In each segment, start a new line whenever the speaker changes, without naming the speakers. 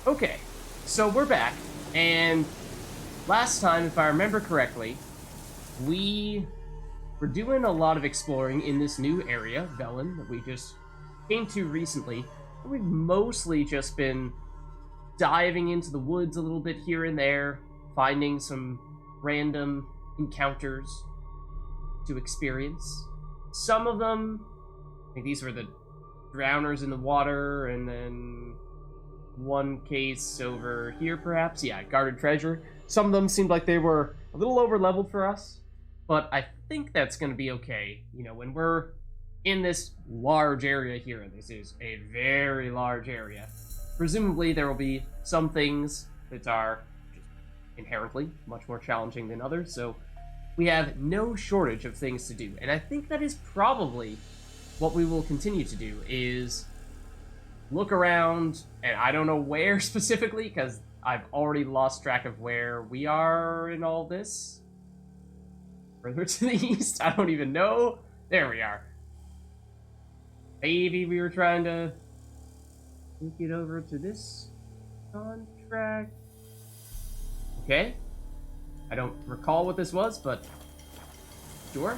Okay, so we're back, and last time, if I remember correctly, we were doing a lot of exploring in this new area, Velen, that we just came to recently. We've mostly just been diving into the woods a little bit here and there, finding some random encounters to experience. Some of them, I think these were the drowners in the water, and then one case over here, perhaps. Yeah, guarded treasure. Some of them seemed like they were a little over leveled for us, but I think that's going to be okay. You know, when we're in this large area here, and this is a very large area, presumably there will be some things that are just inherently much more challenging than others, so we have no shortage of things to do. And I think that is probably what we will continue to do, is look around, and I don't know where specifically, because I've already lost track of where we are in all this. Further to the east, I don't even know. There we are. Maybe we were trying to take it over to this contract. Okay. I don't recall what this was, but sure.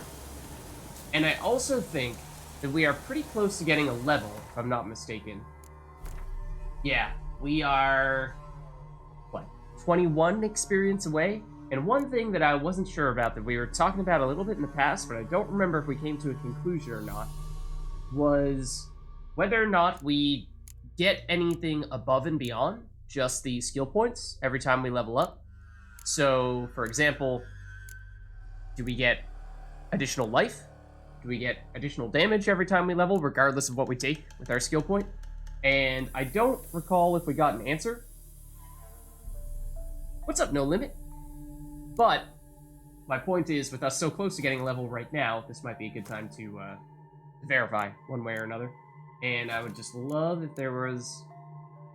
And I also think that we are pretty close to getting a level, if I'm not mistaken. Yeah, we are, what, 21 experience away? And one thing that I wasn't sure about, that we were talking about a little bit in the past, but I don't remember if we came to a conclusion or not, was whether or not we get anything above and beyond just the skill points every time we level up. So, for example, do we get additional life? Do we get additional damage every time we level, regardless of what we take with our skill point? And I don't recall if we got an answer. What's up, No Limit? But my point is, with us so close to getting a level right now, this might be a good time to verify one way or another. And I would just love if there was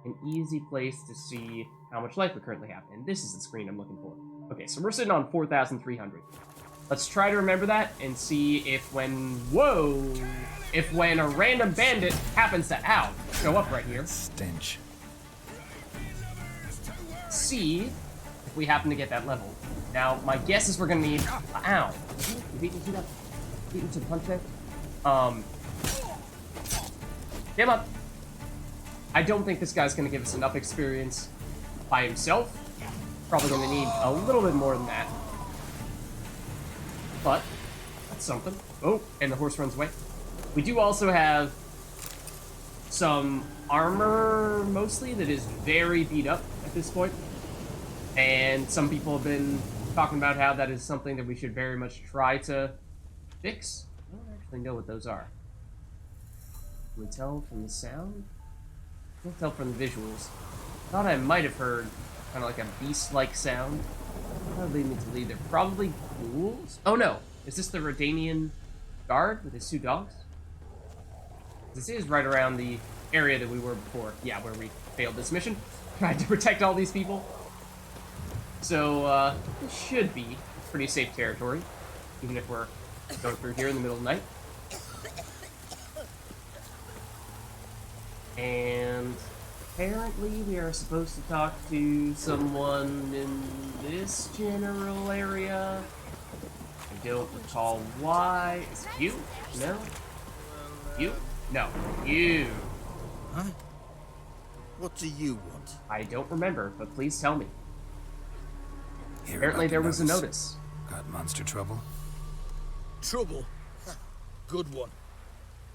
an easy place to see how much life we currently have. And this is the screen I'm looking for. Okay, so we're sitting on 4,300. Let's try to remember that and see if when a random bandit happens to, show up right here.
Stench.
See if we happen to get that level. Now, my guess is we're gonna need, ow. You beat me to that? Beat me to the punch there? Come on. I don't think this guy's gonna give us enough experience by himself. Probably gonna need a little bit more than that. But that's something. Oh, and the horse runs away. We do also have some armor, mostly, that is very beat up at this point. And some people have been talking about how that is something that we should very much try to fix. I don't actually know what those are. Can we tell from the sound? Can't tell from the visuals. Thought I might have heard kind of like a beast-like sound. That would lead me to believe they're probably ghouls? Oh no, is this the Redanian guard with his two dogs? This is right around the area that we were before. Yeah, where we failed this mission. Tried to protect all these people. So, this should be pretty safe territory, even if we're going through here in the middle of the night. And apparently we are supposed to talk to someone in this general area. I don't recall why. Is it you? No? You? No. You.
Huh? What do you want?
I don't remember, but please tell me.
Hear
Apparently
about the
there was a notice.
Got monster trouble?
Trouble? Good one.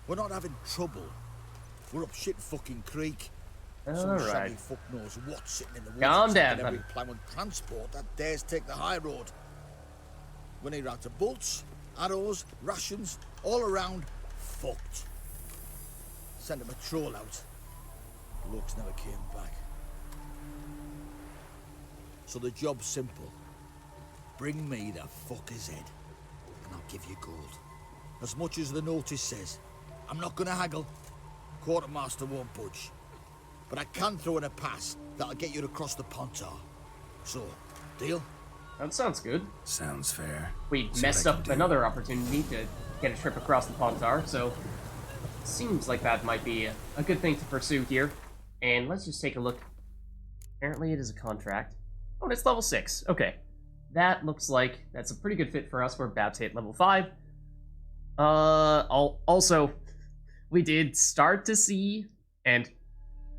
We're not having trouble. We're up shit fucking creek. Some shaggy
Alright.
fuck knows what's sitting in the woods.
Calm down,
Every
buddy.
plough and transport that dares take the high road. We need out to bolts, arrows, rations, all around fucked. Sent a patrol out. Blokes never came back. So the job's simple. Bring me the fucker's head, and I'll give you gold. As much as the notice says. I'm not gonna haggle. Quartermaster won't budge. But I can throw in a pass that'll get you across the Pontar. So, deal?
That sounds good.
Sounds fair.
We
See
messed
what I
up
can do.
another opportunity to get a trip across the Pontar, so seems like that might be a good thing to pursue here. And let's just take a look Apparently it is a contract. Oh, and it's level 6. Okay. That looks like that's a pretty good fit for us. We're about to hit level 5. Also, we did start to see and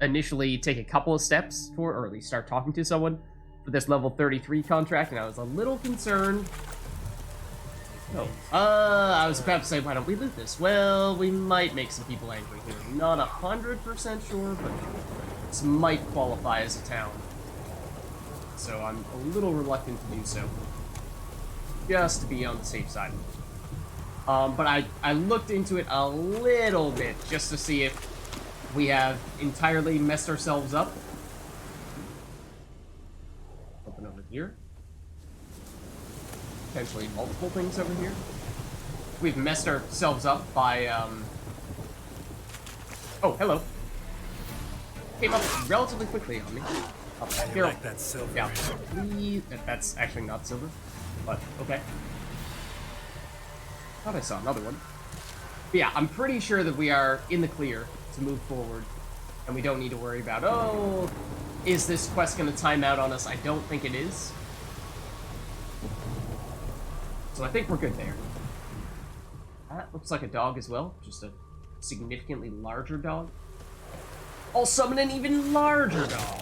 initially take a couple of steps for, or at least start talking to someone for this level 33 contract, and I was a little concerned. Oh, I was about to say, why don't we loot this? Well, we might make some people angry here. Not 100% sure, but this might qualify as a town. So I'm a little reluctant to do so, just to be on the safe side. But I looked into it a little bit just to see if we have entirely messed ourselves up. Open over here. Potentially multiple things over here. We've messed ourselves up by, Oh, hello. Came up relatively quickly on me. Here.
Like that silver.
Yeah, please. That's actually not silver, but okay. Thought I saw another one. But yeah, I'm pretty sure that we are in the clear to move forward, and we don't need to worry about, oh, is this quest going to time out on us? I don't think it is. So I think we're good there. That looks like a dog as well, just a significantly larger dog. I'll summon an even larger dog.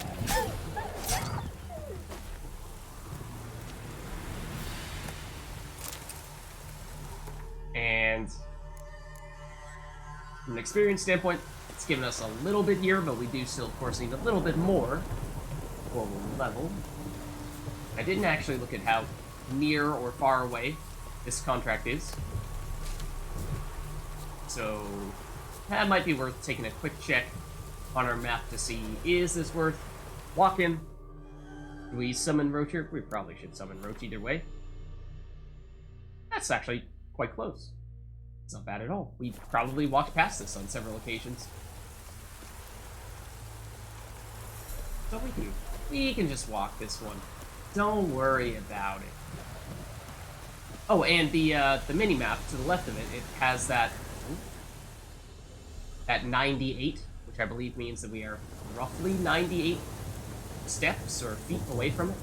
And from an experience standpoint, it's given us a little bit here, but we do still, of course, need a little bit more for level. I didn't actually look at how near or far away this contract is. So that might be worth taking a quick check on our map to see, is this worth walking? Do we summon Roach here? We probably should summon Roach either way. That's actually quite close. It's not bad at all. We probably walked past this on several occasions. So we can just walk this one. Don't worry about it. Oh, and the mini-map to the left of it, it has that 98, which I believe means that we are roughly 98 steps or feet away from it.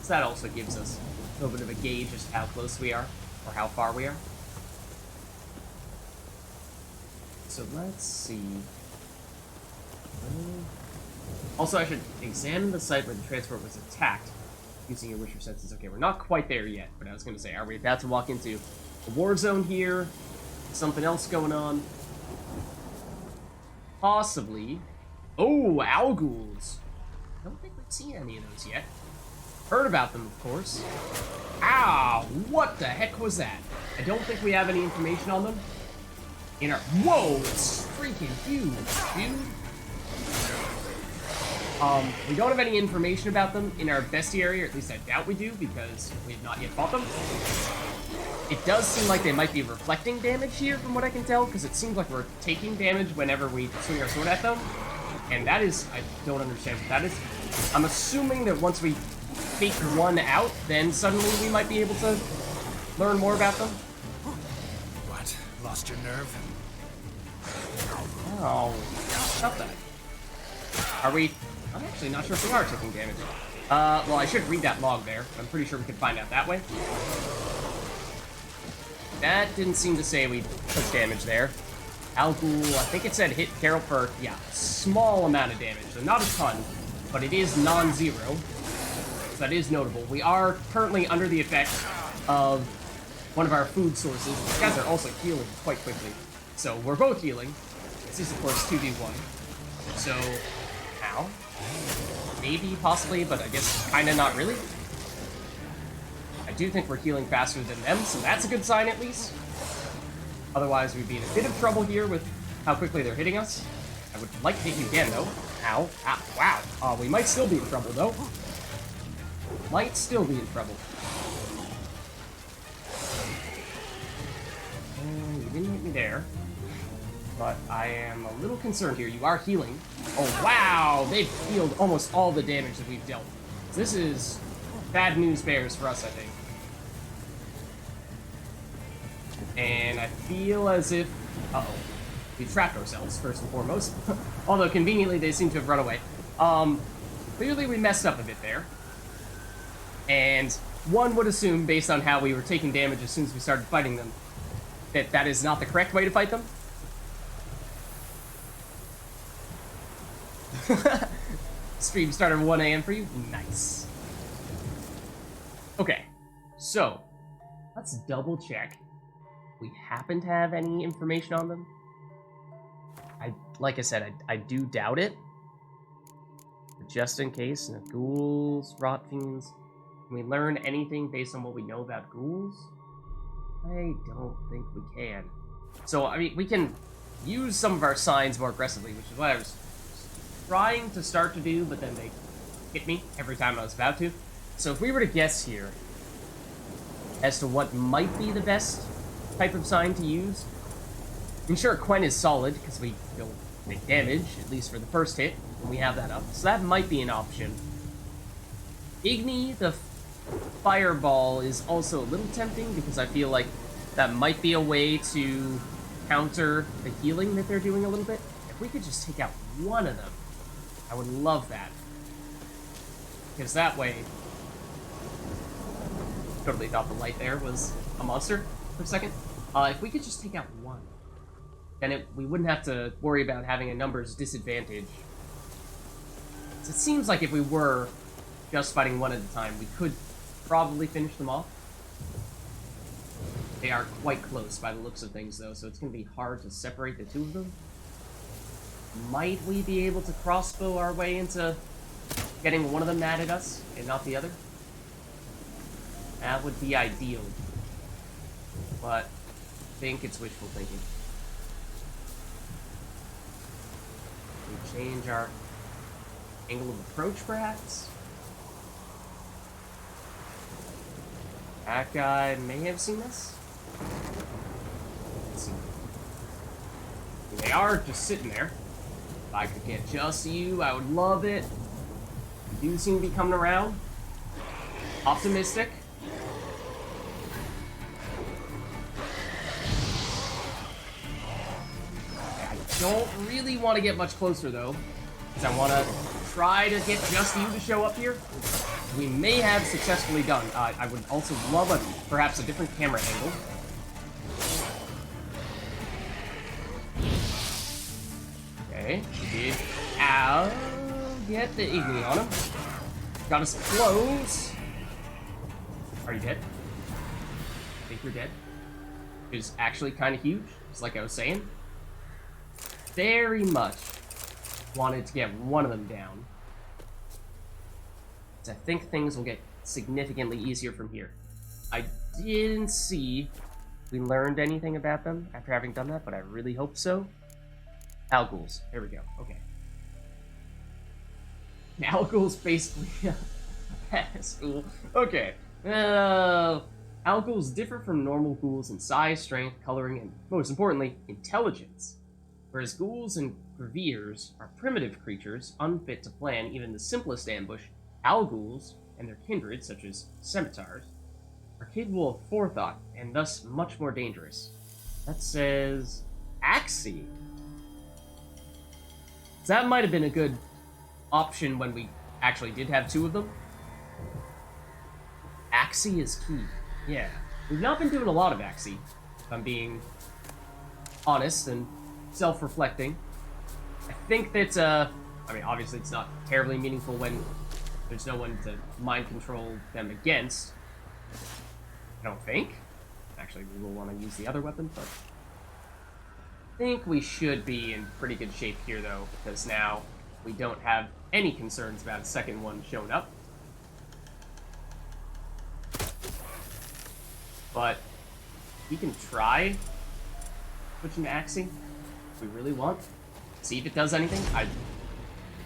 So that also gives us a little bit of a gauge as to how close we are, or how far we are. So let's see. Also, I should examine the site where the transport was attacked using your Wisher senses. Okay, we're not quite there yet, but I was going to say, are we about to walk into a war zone here? Something else going on? Possibly. Oh, Alguls. I don't think we've seen any of those yet. Heard about them, of course. Ow! What the heck was that? I don't think we have any information on them. In our... Whoa! It's freaking huge, dude. We don't have any information about them in our bestiary, or at least I doubt we do, because we have not yet fought them. It does seem like they might be reflecting damage here, from what I can tell, because it seems like we're taking damage whenever we swing our sword at them. And that is... I don't understand what that is. I'm assuming that once we take one out, then suddenly we might be able to learn more about them.
What? Lost your nerve?
Oh, stop that. Are we... I'm actually not sure if we are taking damage. Well, I should read that log there. I'm pretty sure we could find out that way. That didn't seem to say we took damage there. Algul, I think it said hit Carol for, yeah, a small amount of damage. So not a ton, but it is non-zero. So that is notable. We are currently under the effect of one of our food sources. These guys are also healing quite quickly. So we're both healing. This is, of course, 2v1. So, ow. Maybe, possibly, but I guess kind of not really. I do think we're healing faster than them, so that's a good sign at least. Otherwise, we'd be in a bit of trouble here with how quickly they're hitting us. I would like to hit you again, though. Ow. Ah, wow. We might still be in trouble, though. Might still be in trouble. You didn't hit me there. But I am a little concerned here. You are healing. Oh, wow! They've healed almost all the damage that we've dealt. This is bad news bears for us, I think. And I feel as if... Uh-oh. We've trapped ourselves, first and foremost. Although, conveniently, they seem to have run away. clearly we messed up a bit there. And one would assume, based on how we were taking damage as soon as we started fighting them, that that is not the correct way to fight them. Stream started at 1 a.m. for you? Nice. Okay, so let's double check. We happen to have any information on them? Like I said, I do doubt it. But just in case, ghouls, rot fiends. Can we learn anything based on what we know about ghouls? I don't think we can. So, I mean, we can use some of our signs more aggressively, which is what I was trying to start to do, but then they hit me every time I was about to. So if we were to guess here as to what might be the best type of sign to use, I'm sure Quen is solid, because we don't take damage, at least for the first hit, when we have that up. So that might be an option. Igni, the fireball, is also a little tempting, because I feel like that might be a way to counter the healing that they're doing a little bit. If we could just take out one of them, I would love that. Because that way... Totally thought the light there was a monster for a second. If we could just take out one, then we wouldn't have to worry about having a numbers disadvantage. So it seems like if we were just fighting one at a time, we could probably finish them off. They are quite close by the looks of things, though, so it's going to be hard to separate the two of them. Might we be able to crossbow our way into getting one of them mad at us and not the other? That would be ideal. But I think it's wishful thinking. We change our angle of approach, perhaps? That guy may have seen this. Let's see. They are just sitting there. If I could get just you, I would love it. You do seem to be coming around. Optimistic. I don't really want to get much closer, though, because I want to try to get just you to show up here. We may have successfully done. I would also love perhaps a different camera angle. Okay, we did get the Igni on him. Got us close. Are you dead? I think you're dead. Which is actually kind of huge, just like I was saying. Very much wanted to get one of them down. I think things will get significantly easier from here. I didn't see we learned anything about them after having done that, but I really hope so. Alguls. There we go. Okay. Alguls basically school. Okay. Alguls differ from normal ghouls in size, strength, coloring, and most importantly, intelligence. Whereas ghouls and graviers are primitive creatures, unfit to plan even the simplest ambush, Alguls and their kindred, such as scimitars, are capable of forethought and thus much more dangerous. That says Axii. So that might have been a good option when we actually did have two of them. Axii is key. Yeah. We've not been doing a lot of Axii, if I'm being honest and self-reflecting. I think that, I mean, obviously it's not terribly meaningful when there's no one to mind control them against. I don't think. Actually, we will want to use the other weapon, but I think we should be in pretty good shape here, though, because now we don't have any concerns about a second one showing up. But we can try switching to Axii if we really want. See if it does anything. It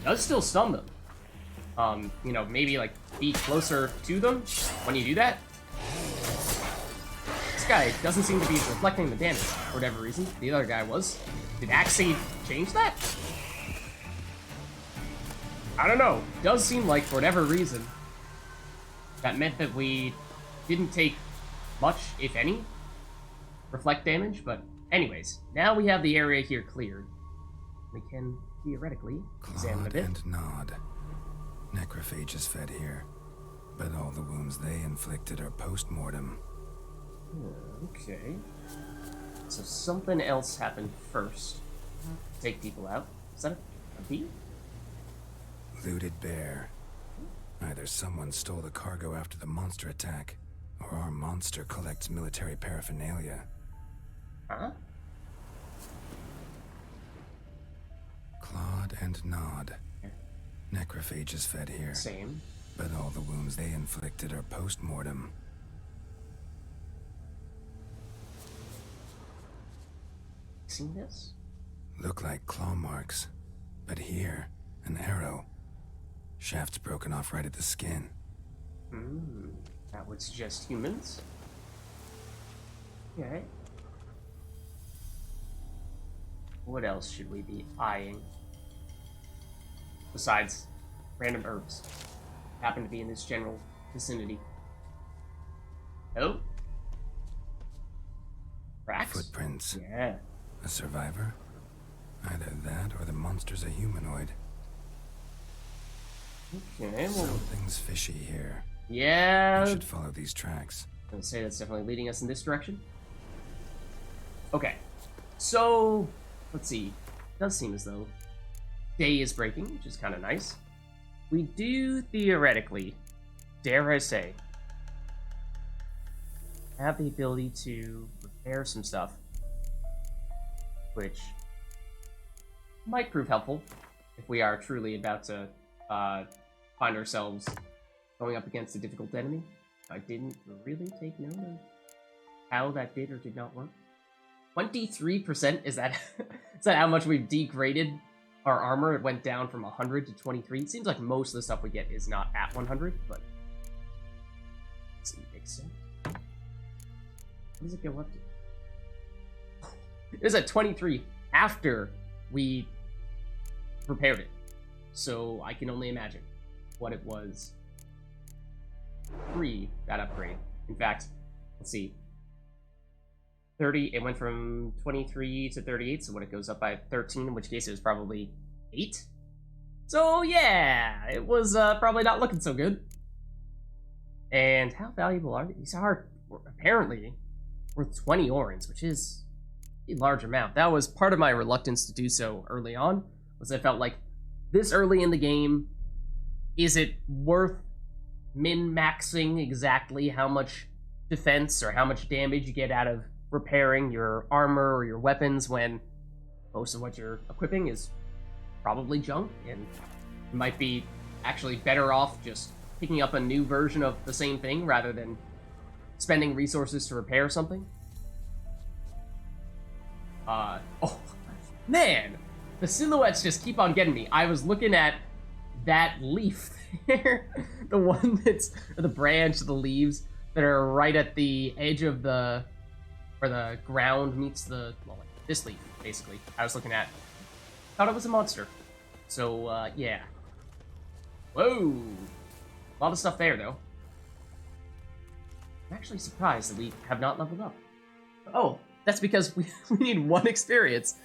does still stun them. You know, maybe, like, be closer to them when you do that. This guy doesn't seem to be reflecting the damage for whatever reason. The other guy was. Did Axii change that? I don't know. It does seem like, for whatever reason, that meant that we didn't take much, if any, reflect damage. But anyways, now we have the area here cleared. We can theoretically examine a bit.
And nod. Necrophages fed here, but all the wounds they inflicted are post-mortem.
Okay. So something else happened first. Take people out. Is that a bee?
Looted bear. Either someone stole the cargo after the monster attack, or our monster collects military paraphernalia.
Huh?
Clawed and gnawed. Necrophages fed here,
Same.
but all the wounds they inflicted are post-mortem.
Seen this?
Look like claw marks, but here, an arrow. Shaft's broken off right at the skin.
That would suggest humans. Okay. What else should we be eyeing? Besides random herbs. Happen to be in this general vicinity. Oh? Cracks?
Footprints.
Yeah.
A survivor? Either that or the monster's a humanoid.
Okay, well...
Something's fishy here.
Yeah...
I should follow these tracks.
I'm gonna say that's definitely leading us in this direction. Okay. So... let's see. It does seem as though day is breaking, which is kind of nice. We do theoretically, dare I say, have the ability to repair some stuff, which might prove helpful if we are truly about to find ourselves going up against a difficult enemy. I didn't really take note of how that did or did not work. 23%? Is that is that how much we've degraded our armor? It went down from 100 to 23. It seems like most of the stuff we get is not at 100, but let's see, except what does it go up to? It is at 23 after we repaired it. So I can only imagine what it was pre that upgrade. In fact, let's see. 30, it went from 23 to 38, so when it goes up by 13, in which case it was probably 8. So yeah, it was probably not looking so good. And how valuable are these? Are apparently worth 20 orans, which is a large amount. That was part of my reluctance to do so early on, was I felt like this early in the game, is it worth min-maxing exactly how much defense or how much damage you get out of repairing your armor or your weapons when most of what you're equipping is probably junk, and you might be actually better off just picking up a new version of the same thing rather than spending resources to repair something. Oh, man! The silhouettes just keep on getting me. I was looking at that leaf there, the one that's, or the branch, the leaves that are right at the edge of the, where the ground meets the, well, like this leaf, basically. I was looking at, thought it was a monster. So, yeah. Whoa! A lot of stuff there, though. I'm actually surprised that we have not leveled up. Oh, that's because we need 1 experience.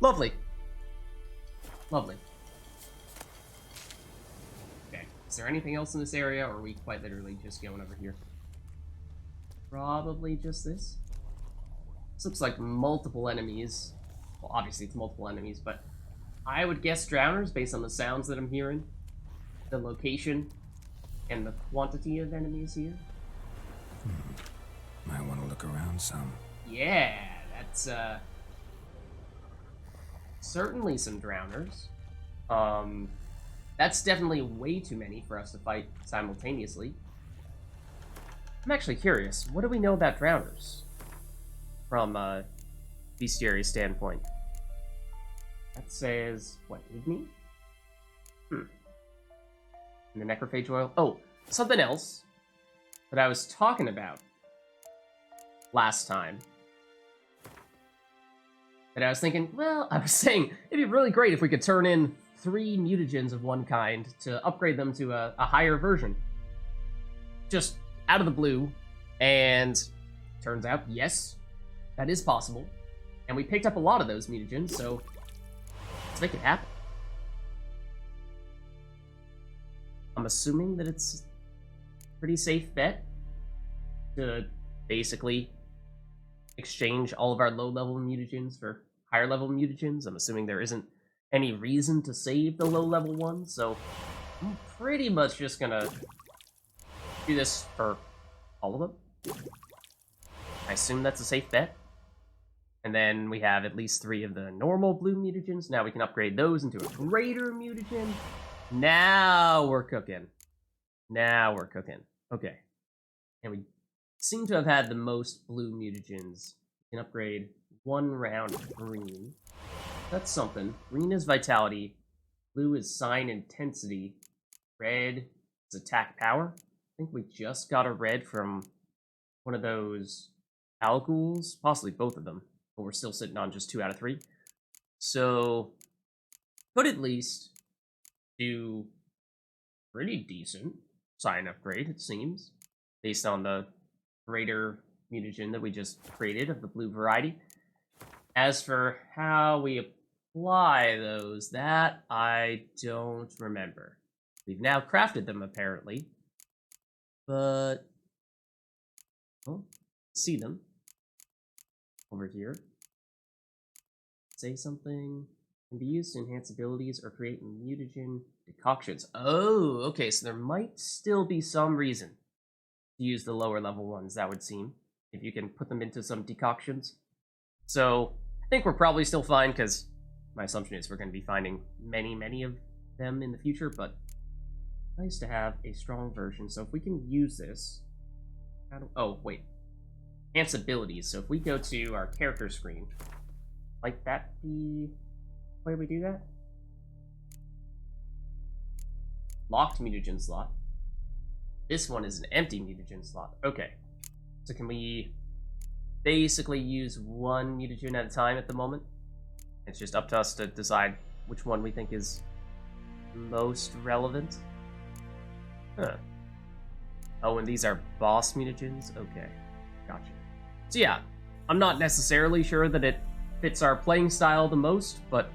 Lovely. Lovely. Okay, is there anything else in this area, or are we quite literally just going over here? Probably just this. This looks like multiple enemies. Well, obviously it's multiple enemies, but I would guess drowners based on the sounds that I'm hearing, the location, and the quantity of enemies here.
Might want to look around some.
Yeah, that's certainly some drowners. That's definitely way too many for us to fight simultaneously. I'm actually curious, what do we know about drowners from a bestiary standpoint? That says, what, Igni? And the necrophage oil. Oh, something else that I was talking about last time. And I was thinking, well, I was saying it'd be really great if we could turn in 3 mutagens of one kind to upgrade them to a higher version. Just out of the blue. And turns out, yes, that is possible. And we picked up a lot of those mutagens, so let's make it happen. I'm assuming that it's a pretty safe bet to basically exchange all of our low-level mutagens for higher-level mutagens. I'm assuming there isn't any reason to save the low-level ones, so I'm pretty much just gonna do this for all of them. I assume that's a safe bet. And then we have at least 3 of the normal blue mutagens. Now we can upgrade those into a greater mutagen. Now we're cooking. Now we're cooking. Okay. And we seem to have had the most blue mutagens. We can upgrade 1 round of green. That's something. Green is vitality. Blue is sign intensity. Red is attack power. I think we just got a red from one of those Alguls. Possibly both of them. But we're still sitting on just 2 out of 3. So, could at least do pretty decent sign upgrade, it seems, based on the greater mutagen that we just created of the blue variety. As for how we apply those, that I don't remember. We've now crafted them, apparently. But, well, see them over here. Say something. Can be used to enhance abilities or create mutagen decoctions. Oh, okay, so there might still be some reason to use the lower level ones, that would seem, if you can put them into some decoctions. So, I think we're probably still fine, because my assumption is we're going to be finding many of them in the future, but nice to have a strong version. So if we can use this... oh, wait. Enhance abilities. So if we go to our character screen, might that be the way we do that? Locked mutagen slot. This one is an empty mutagen slot. Okay. So can we basically use 1 mutagen at a time at the moment? It's just up to us to decide which one we think is most relevant. Huh. Oh, and these are boss mutagens? Okay. Gotcha. So yeah, I'm not necessarily sure that it fits our playing style the most, but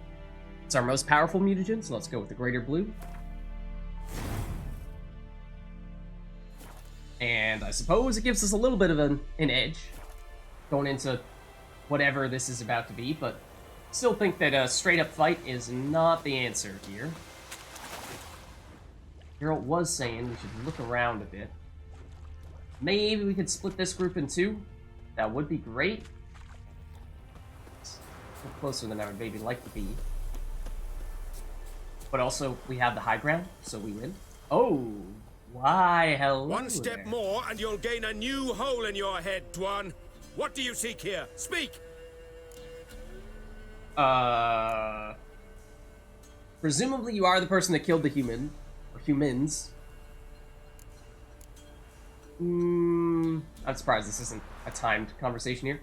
it's our most powerful mutagen, so let's go with the greater blue. And I suppose it gives us a little bit of an edge going into whatever this is about to be, but still think that a straight-up fight is not the answer here. Geralt was saying we should look around a bit. Maybe we could split this group in 2. That would be great. It's a little closer than I would maybe like to be. But also, we have the high ground, so we win. Oh, why, hello
1 step
there.
more and you'll gain a new hole in your head, Dwan. What do you seek here? Speak!
Presumably you are the person that killed the human, or humans. I'm surprised this isn't a timed conversation here.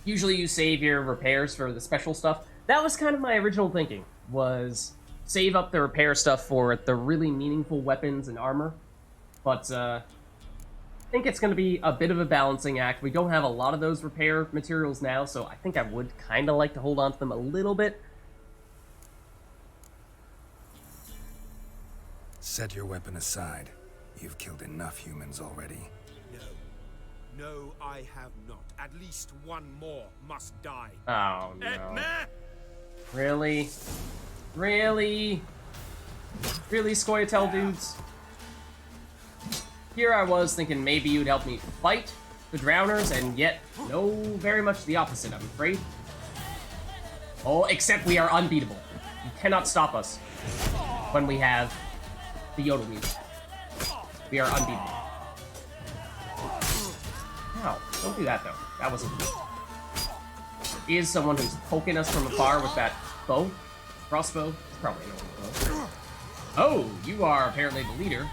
Usually you save your repairs for the special stuff. That was kind of my original thinking, was save up the repair stuff for the really meaningful weapons and armor. But, I think it's going to be a bit of a balancing act. We don't have a lot of those repair materials now, so I think I would kind of like to hold on to them a little bit.
Set your weapon aside. You've killed enough humans already.
No. No, I have not. At least 1 more must die.
Oh, no.
Etna!
Really? Really? Really, Scoia'tael dudes? Here I was thinking maybe you'd help me fight the Drowners, and yet, no, very much the opposite, I'm afraid. Oh, except we are unbeatable. You cannot stop us when we have the Yodel music. We are unbeatable. Ow, don't do that, though. That wasn't good. There is someone who's poking us from afar with that bow. Crossbow. It's probably an old bow. Oh, you are apparently the leader.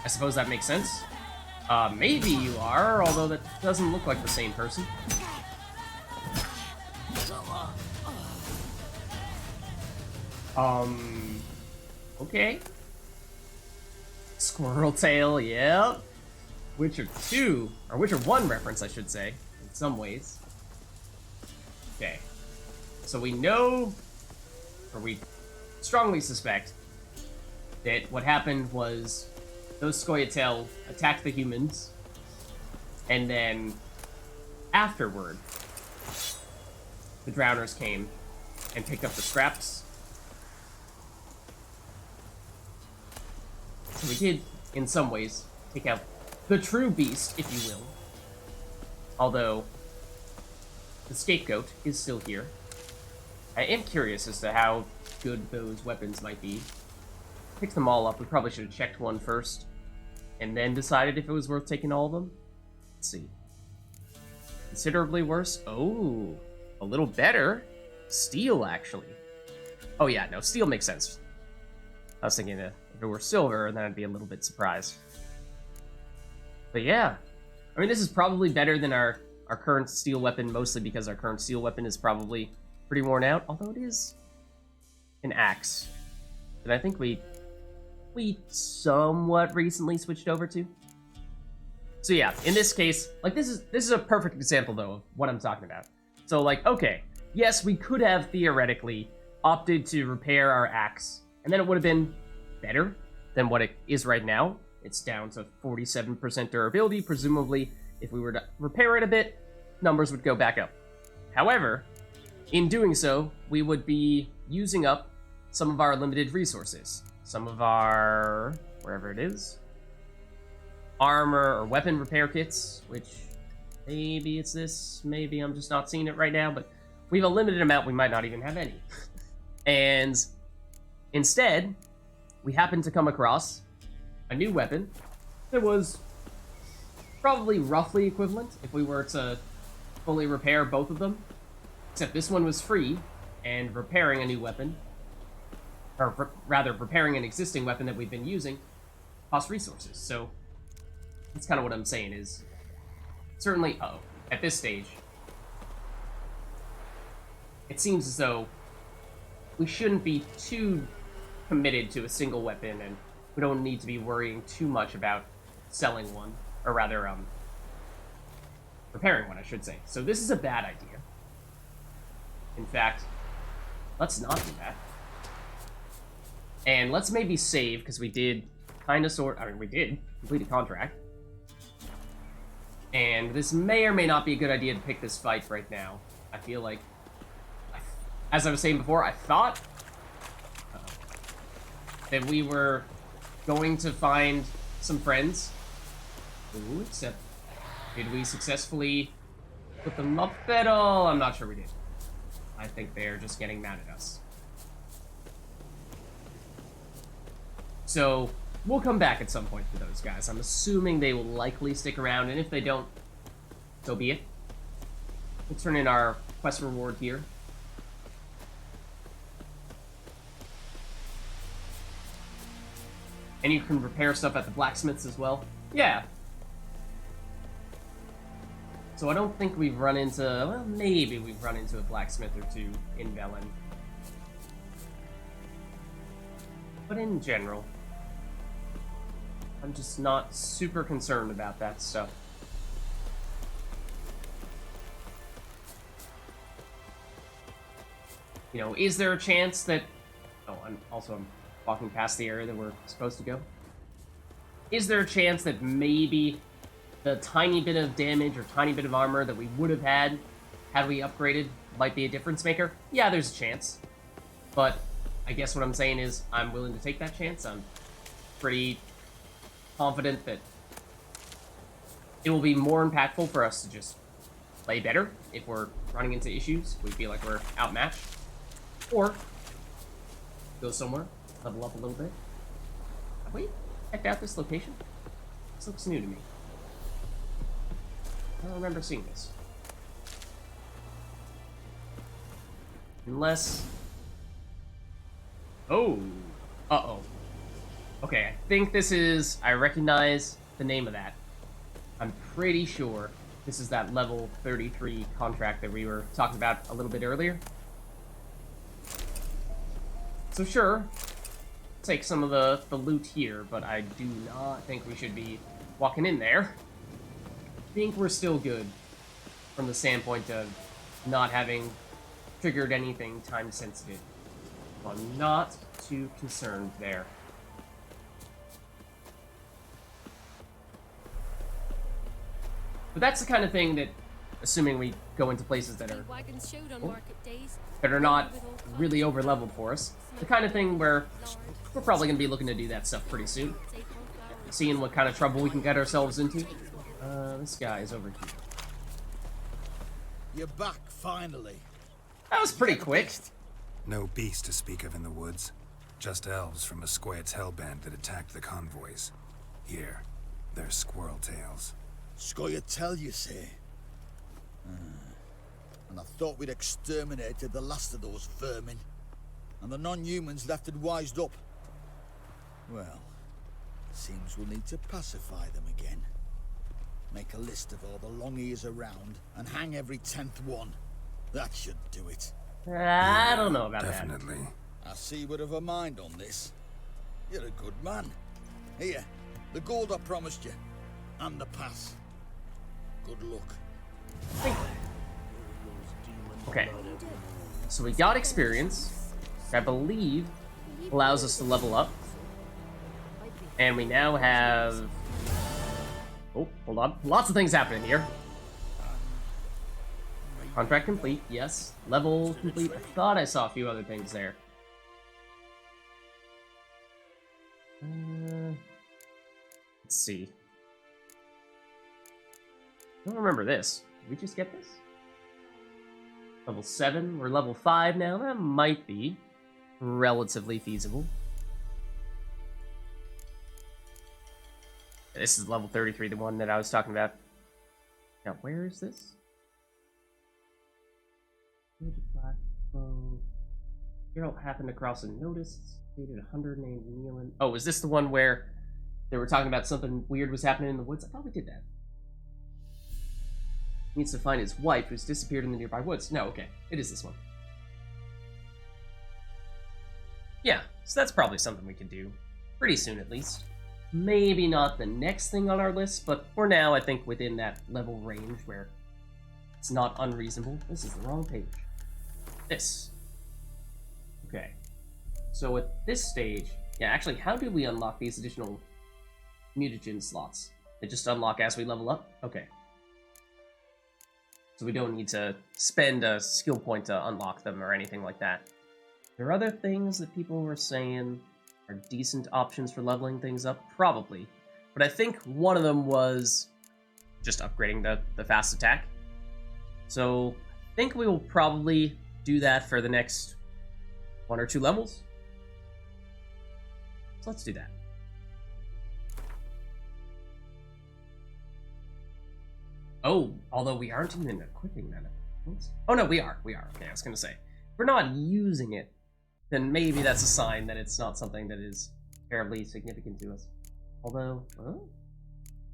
I suppose that makes sense. Maybe you are, although that doesn't look like the same person. Okay. Squirrel tail, yep. Witcher 2, or Witcher 1 reference, I should say, in some ways. Okay. So we know, or we strongly suspect that what happened was those Scoia'tael attacked the humans, and then afterward, the Drowners came and picked up the scraps. So we did, in some ways, take out the true beast, if you will. Although, the scapegoat is still here. I am curious as to how good those weapons might be. Picked them all up. We probably should have checked one first, and then decided if it was worth taking all of them. Let's see. Considerably worse. Oh, a little better. Steel, actually. Oh yeah, no, steel makes sense. I was thinking that if it were silver, then I'd be a little bit surprised. But yeah, I mean, this is probably better than our current steel weapon, mostly because our current steel weapon is probably pretty worn out, although it is an axe that I think we somewhat recently switched over to. So yeah, in this case, like, this is a perfect example, though, of what I'm talking about. So, like, okay, yes, we could have theoretically opted to repair our axe, and then it would have been better than what it is right now. It's down to 47% durability. Presumably, if we were to repair it a bit, numbers would go back up. However, in doing so, we would be using up some of our limited resources. Some of our, wherever it is, armor or weapon repair kits, which maybe it's this, maybe I'm just not seeing it right now, but we have a limited amount, we might not even have any. And instead, we happened to come across a new weapon that was probably roughly equivalent if we were to fully repair both of them. Except this one was free, and repairing a new weapon, or rather, repairing an existing weapon that we've been using, costs resources. So that's kind of what I'm saying is, certainly, at this stage, it seems as though we shouldn't be too committed to a single weapon, and we don't need to be worrying too much about selling one, or rather, repairing one, I should say. So this is a bad idea. In fact, let's not do that. And let's maybe save, because we did we did complete a contract. And this may or may not be a good idea to pick this fight right now. I feel like, as I was saying before, I thought that we were going to find some friends. Ooh, except, did we successfully put them up at all? I'm not sure we did. I think they're just getting mad at us. So, we'll come back at some point for those guys. I'm assuming they will likely stick around, and if they don't, so be it. We'll turn in our quest reward here. And you can repair stuff at the blacksmiths as well. Yeah. So I don't think we've run into... Well, maybe we've run into a blacksmith or two in Velen. But in general, I'm just not super concerned about that stuff. You know, is there a chance that... Oh, I'm walking past the area that we're supposed to go. Is there a chance that maybe the tiny bit of damage or tiny bit of armor that we would have had we upgraded might be a difference maker? Yeah, there's a chance. But I guess what I'm saying is I'm willing to take that chance. I'm pretty confident that it will be more impactful for us to just play better if we're running into issues. We feel like we're outmatched. Or go somewhere, level up a little bit. Have we checked out this location? This looks new to me. I don't remember seeing this. Unless... Oh! Uh-oh. Okay, I think this is... I recognize the name of that. I'm pretty sure this is that level 33 contract that we were talking about a little bit earlier. So sure, take some of the loot here, but I do not think we should be walking in there. I think we're still good from the standpoint of not having triggered anything time sensitive. I'm not too concerned there. But that's the kind of thing that, assuming we go into places that are not really over leveled for us, the kind of thing where we're probably going to be looking to do that stuff pretty soon. Seeing what kind of trouble we can get ourselves into. This guy is over here.
You're back, finally.
That was pretty quick.
No beast to speak of in the woods. Just elves from a Squared's hellband that attacked the convoys. Here, they're squirrel tails.
Scoia tell you say. And I thought we'd exterminated the last of those vermin. And the non-humans left it wised up. Well, seems we'll need to pacify them again. Make a list of all the long ears around and hang every 10th one. That should do it.
I don't know about
Definitely.
I see you would have a mind on this. You're a good man. Here, the gold I promised you. And the pass. Good luck.
that. Okay. So we got experience, which I believe allows us to level up. And we now have... Oh, hold on. Lots of things happening here. Contract complete, yes. Level complete. I thought I saw a few other things there. Let's see. I don't remember this. Did we just get this? Level 7. We're level 5 now. That might be relatively feasible. This is level 33, the one that I was talking about. Now, where is this? Geralt happened across a notice. Stated 100 named Nealon. Oh, is this the one where they were talking about something weird was happening in the woods? I thought we did that. Needs to find his wife, who's disappeared in the nearby woods. No, okay. It is this one. Yeah, so that's probably something we can do. Pretty soon, at least. Maybe not the next thing on our list, but for now, I think within that level range where it's not unreasonable. This is the wrong page. This. Okay. So at this stage, yeah, actually, how do we unlock these additional mutagen slots? They just unlock as we level up? Okay. So we don't need to spend a skill point to unlock them or anything like that. There are other things that people were saying are decent options for leveling things up? Probably. But I think one of them was just upgrading the fast attack. So I think we will probably do that for the next 1 or 2 levels. So let's do that. Oh, although we aren't even equipping that. Oh no, we are. We are. Okay, I was gonna say. If we're not using it, then maybe that's a sign that it's not something that is terribly significant to us. Although,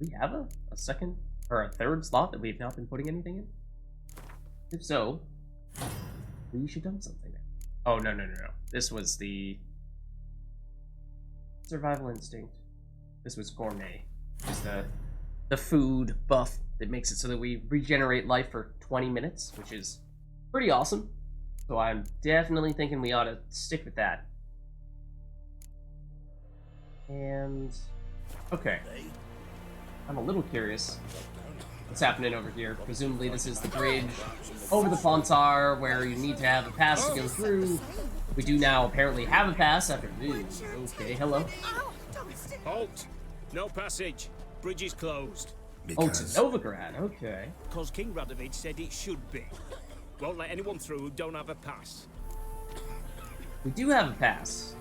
we have a second or a third slot that we've not been putting anything in? If so, we should dump something there. Oh, no. This was the survival instinct. This was gourmet. Just the food buff that makes it so that we regenerate life for 20 minutes, which is pretty awesome. So I'm definitely thinking we ought to stick with that. And okay, I'm a little curious what's happening over here. Presumably this is the bridge over the Fontar where you need to have a pass to go through. We do now apparently have a pass after... Ooh, okay, hello.
Halt! No passage. Bridge is closed.
Because...
Oh, to Novigrad, okay.
Because King Radovid said it should be. Won't let anyone through who don't have a pass.
We do have a pass.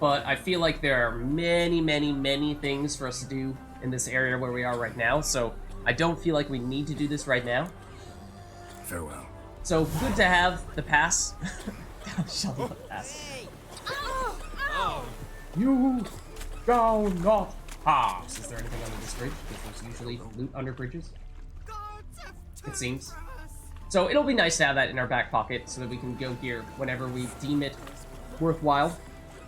But I feel like there are many things for us to do in this area where we are right now, so I don't feel like we need to do this right now.
Farewell.
So, good to have the pass. Shut up, pass. You shall not pass. Is there anything under this bridge? Because there's usually loot under bridges. It seems. So it'll be nice to have that in our back pocket so that we can go here whenever we deem it worthwhile.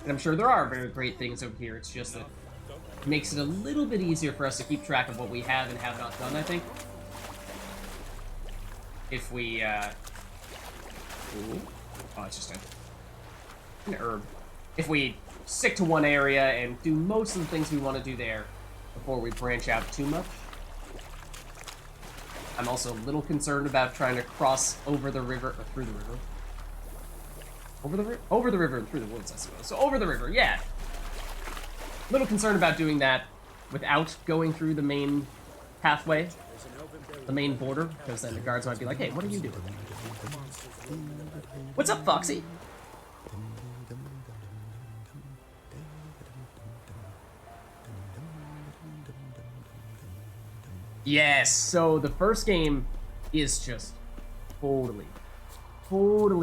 And I'm sure there are very great things over here. It's just that it makes it a little bit easier for us to keep track of what we have and have not done, I think. If we, Ooh. Oh, it's just an herb. if we stick to one area and do most of the things we want to do there before we branch out too much. I'm also a little concerned about trying to cross over the river, or through the river. Over the river and through the woods, I suppose. So over the river, yeah. A little concerned about doing that without going through the main pathway, the main border, because then the guards might be like, hey, what are you doing? What's up, Foxy? Yes, so the first game is just totally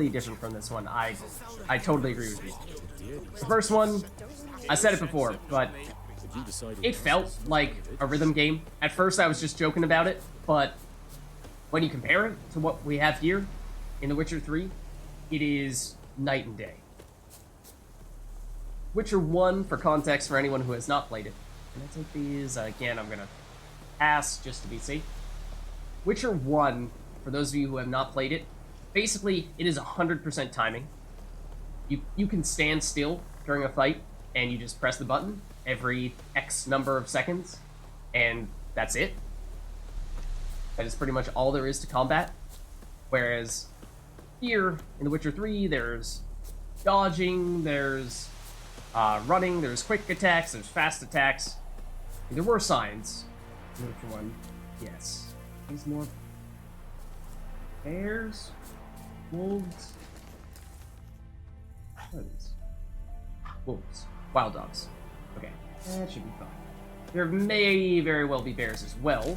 different from this one. I totally agree with you. The first one, I said it before, but it felt like a rhythm game. At first I was just joking about it, but when you compare it to what we have here in The Witcher 3, it is night and day. Witcher 1, for context for anyone who has not played it. Can I take these? Again, I'm gonna pass just to be safe. Witcher 1, for those of you who have not played it, basically it is 100% timing. You can stand still during a fight and you just press the button every X number of seconds, and that's it. That is pretty much all there is to combat. Whereas here in The Witcher 3, there's dodging, there's running, there's quick attacks, there's fast attacks. There were signs. Which one? Yes. These more bears? Wolves? What are these? Wolves. Wild dogs. Okay. That should be fine. There may very well be bears as well.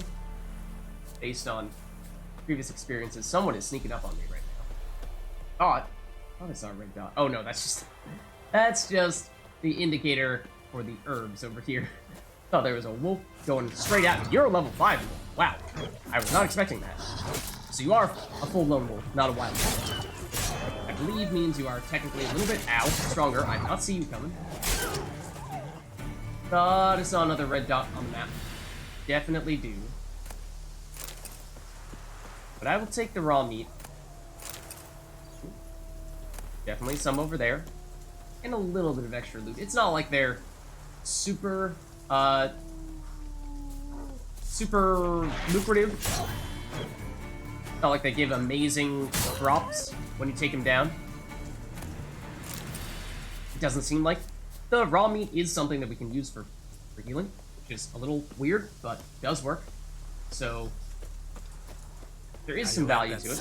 Based on previous experiences. Someone is sneaking up on me right now. I thought I saw a red dot. Oh no, that's just the indicator for the herbs over here. Thought there was a wolf going straight at me. You're a level 5 wolf. Wow. I was not expecting that. So you are a full lone wolf, not a wild wolf. I believe means you are technically a little bit, stronger. I did not see you coming. Thought I saw another red dot on the map. Definitely do. But I will take the raw meat. Definitely some over there. And a little bit of extra loot. It's not like they're super lucrative. Not like they give amazing drops when you take them down. It doesn't seem like. The raw meat is something that we can use for healing, which is a little weird, but does work. So there is some value to it.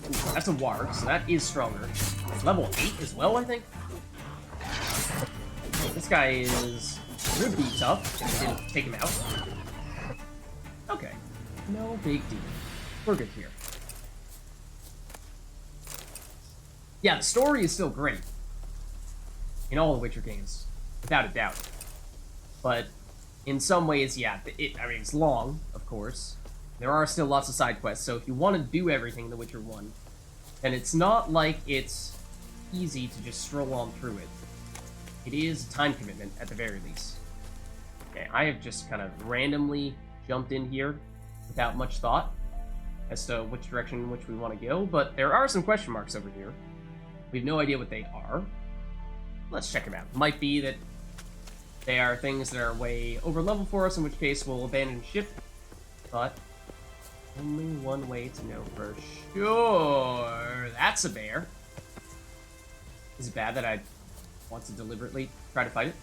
Ooh, that's a warg, so that is stronger. Level 8 as well, I think. This guy would be tough if we didn't take him out. Okay, no big deal. We're good here. Yeah, the story is still great in all the Witcher games, without a doubt. But in some ways, yeah, I mean, it's long, of course. There are still lots of side quests, so if you want to do everything in The Witcher 1, then it's not like it's easy to just stroll on through it. It is a time commitment, at the very least. Okay, I have just kind of randomly jumped in here without much thought as to which direction in which we want to go, but there are some question marks over here. We have no idea what they are. Let's check them out. Might be that they are things that are way over level for us, in which case we'll abandon ship, but only one way to know for sure. That's a bear. Is it bad that I want to deliberately try to fight it?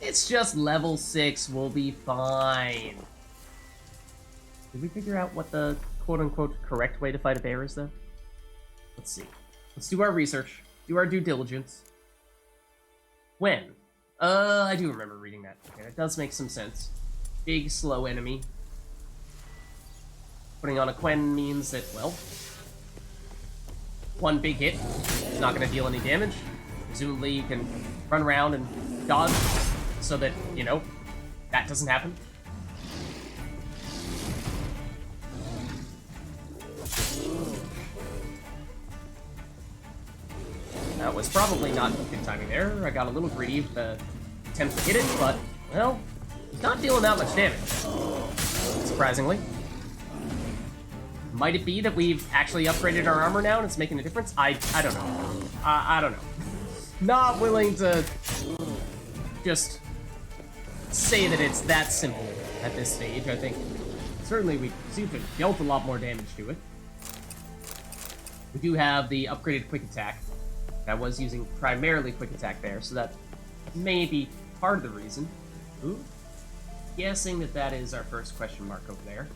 It's just level 6, we'll be fine. Did we figure out what the quote-unquote correct way to fight a bear is, though? Let's see. Let's do our research, do our due diligence. When? I do remember reading that. Okay, that does make some sense. Big, slow enemy. Putting on a Quen means that, well, one big hit is not going to deal any damage. Presumably you can run around and dodge so that, you know, that doesn't happen. That was probably not good timing there. I got a little greedy with the attempt to hit it, but, well, he's not dealing that much damage, surprisingly. Might it be that we've actually upgraded our armor now and it's making a difference? I don't know. I don't know. Not willing to just say that it's that simple at this stage. I think certainly we seem to have dealt a lot more damage to it. We do have the upgraded quick attack. I was using primarily quick attack there, so that may be part of the reason. Ooh. Guessing that that is our first question mark over there.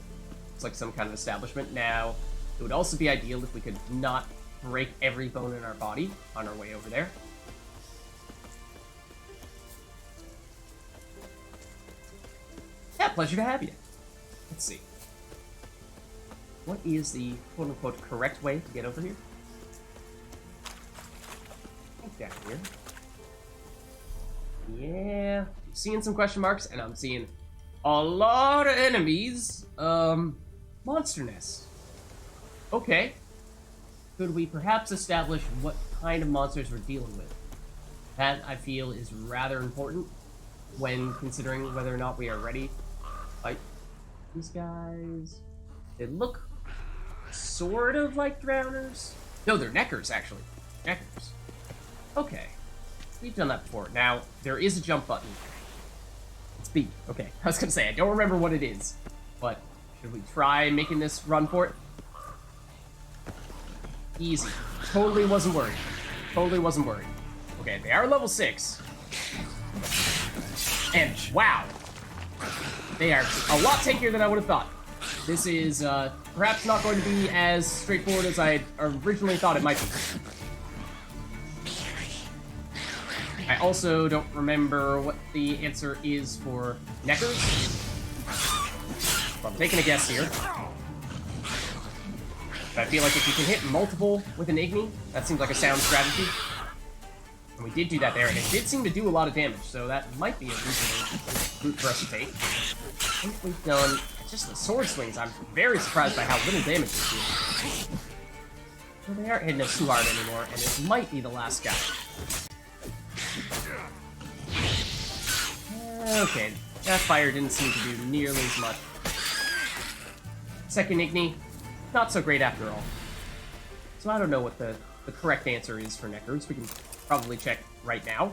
It's like some kind of establishment. Now, it would also be ideal if we could not break every bone in our body on our way over there. Yeah, pleasure to have you. Let's see. What is the quote-unquote correct way to get over here? I think down here. Yeah, I'm seeing some question marks, and I'm seeing a lot of enemies. Monster nest. Okay. Could we perhaps establish what kind of monsters we're dealing with? That, I feel, is rather important when considering whether or not we are ready to fight these guys. They look sort of like drowners. No, they're neckers, actually. Neckers. Okay. We've done that before. Now, there is a jump button. It's B. Okay. I was gonna say, I don't remember what it is. But, should we try making this run for it? Easy. Totally wasn't worried. Totally wasn't worried. Okay, they are level 6. And, wow. They are a lot tankier than I would have thought. This is, perhaps not going to be as straightforward as I originally thought it might be. I also don't remember what the answer is for neckers. So I'm taking a guess here. But I feel like if you can hit multiple with an Igni, that seems like a sound strategy. And we did do that there, and it did seem to do a lot of damage, so that might be a reasonable route for us to take. I think we've done just the sword swings. I'm very surprised by how little damage they do. Well, they aren't hitting us too hard anymore, and this might be the last guy. Okay, that fire didn't seem to do nearly as much. Second Igni, not so great after all. So I don't know what the correct answer is for neckers. We can probably check right now.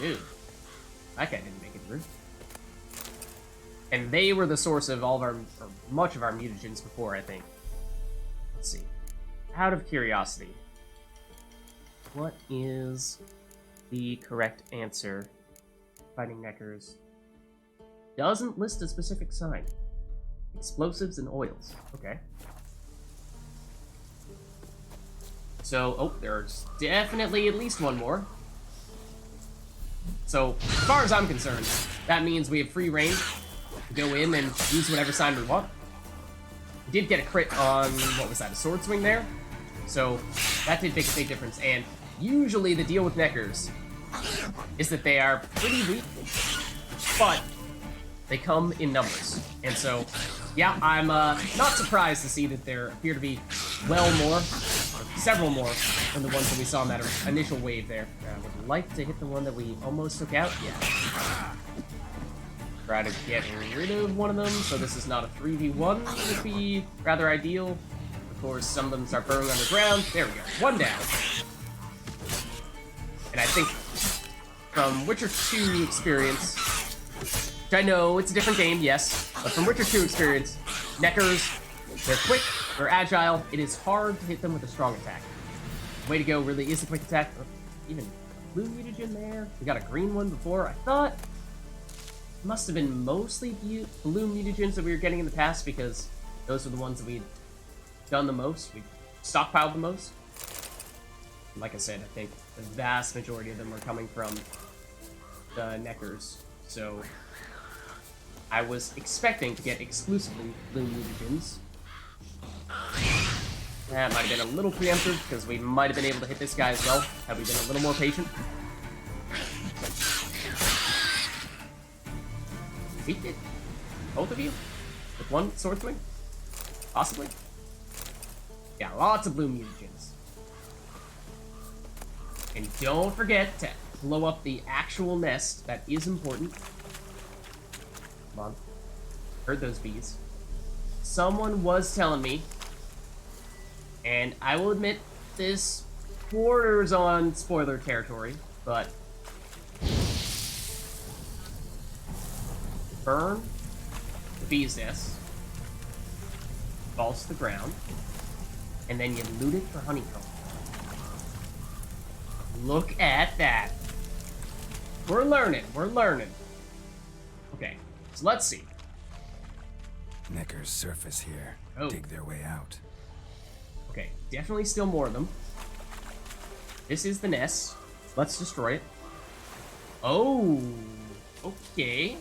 Ew. That guy didn't make it through. And they were the source of all of our, or much of our mutagens before, I think. Let's see. Out of curiosity, what is the correct answer? Fighting neckers doesn't list a specific sign. Explosives and oils. Okay. So, oh, there's definitely at least one more. So, as far as I'm concerned, that means we have free reign to go in and use whatever sign we want. We did get a crit on, what was that, a sword swing there? So, that did make a big difference. And usually the deal with neckers is that they are pretty weak, but they come in numbers. And so, yeah, I'm not surprised to see that there appear to be well more, or several more, than the ones that we saw in that initial wave there. I would like to hit the one that we almost took out. Yeah. Try to get rid of one of them, so this is not a 3v1, would be rather ideal. Of course, some of them start burrowing underground. There we go. One down. And I think from Witcher 2 experience, which I know it's a different game, yes, but from Witcher 2 experience, neckers, they're quick, they're agile, it is hard to hit them with a strong attack. The way to go really is a quick attack. Even blue mutagen there. We got a green one before. I thought it must have been mostly blue mutagens that we were getting in the past because those were the ones that we'd done the most, we stockpiled the most. Like I said, I think the vast majority of them are coming from the neckers, so I was expecting to get exclusively blue mutagens. That might have been a little preemptive, because we might have been able to hit this guy as well, had we been a little more patient. Beat it. Both of you? With one sword swing? Possibly? Yeah, lots of blue mutagens. And don't forget to blow up the actual nest. That is important. Come on. Heard those bees. Someone was telling me, and I will admit this borders on spoiler territory, but burn the bee's nest, falls to the ground, and then you loot it for honeycomb. Look at that. We're learning. We're learning. Okay, so let's see.
Knickers surface here.
Oh.
Dig their way out.
Okay, definitely still more of them. This is the nest. Let's destroy it. Oh, okay.